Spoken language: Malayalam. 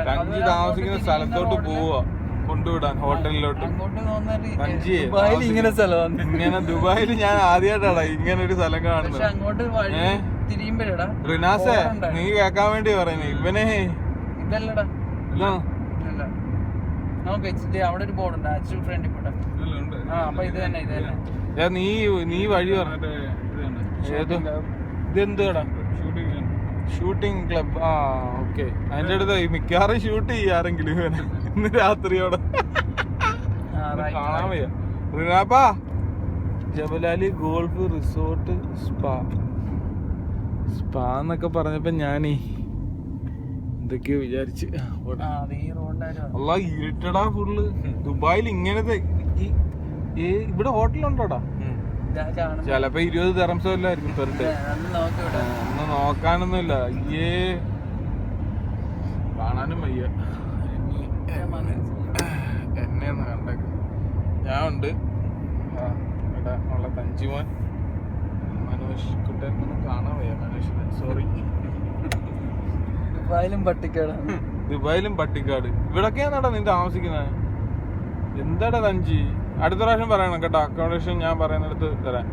തഞ്ചി താമസിക്കുന്ന സ്ഥലത്തോട്ട് പോവാ കൊണ്ടുവിടാൻ ഹോട്ടലിലോട്ട്. ഇങ്ങനെ സ്ഥലം ഇങ്ങനെ ദുബായിൽ ഞാൻ ആദ്യമായിട്ടാടാ ഇങ്ങനെ ഒരു സ്ഥലം കാണുന്നത്. റിനാസേ നീ കേക്കാൻ വേണ്ടി പറയുന്നേ ഇവനെ ഇതല്ലടാ അവിടെ ഒരു ബോർഡ് ഉണ്ട് ആക്ച്വൽ ഫ്രണ്ടിൽ കൂടെ. അപ്പൊ ഇത് തന്നെ ഇത് തന്നെ നീ വഴി പറഞ്ഞിട്ട് ഇതെന്താടാ ഷൂട്ടിംഗ് ക്ലബ്. ആ ഓക്കെ. അതിന്റെ അടുത്ത് മിക്കവാറും ഷൂട്ട് ചെയ്യാറെങ്കിലും ഇന്ന് രാത്രിയോടെ കാണാൻ വയ്യ. റിനാപ്പാ ജബലാലി ഗോൾഫ് റിസോർട്ട് സ്പാ എന്നൊക്കെ പറഞ്ഞപ്പോ ഞാനേ എന്തൊക്കെയോ വിചാരിച്ച്. അല്ല ഇരുട്ടടാ ഫുള്ള്. ദുബായിൽ ഇങ്ങനത്തെ ഇവിടെ ഹോട്ടലുണ്ടോടാ? ചെലപ്പോ 20 ദിറംസോ അല്ലായിരിക്കും പെർ ഡേ. ഒന്നും നോക്കാനൊന്നുമില്ല. കാണാനും വയ്യ. എന്നെ ഒന്ന് കണ്ടേക്ക്. ഞാൻ ഉണ്ട് ഇവിടെ ഉള്ള തഞ്ചിമോൻ മനോജ് കുട്ടൻ ഒന്നും കാണാൻ വയ്യ. മനോജിനെ സോറി. ദുബായിലും പട്ടിക്കാട് ഇവിടൊക്കെയാണടാ നീ താമസിക്കുന്നത്. എന്താടാ തഞ്ചി? അടുത്ത പ്രാവശ്യം പറയണം കേട്ടോ. അക്കോമഡേഷൻ ഞാൻ പറയുന്നിടത്ത് തരാൻ.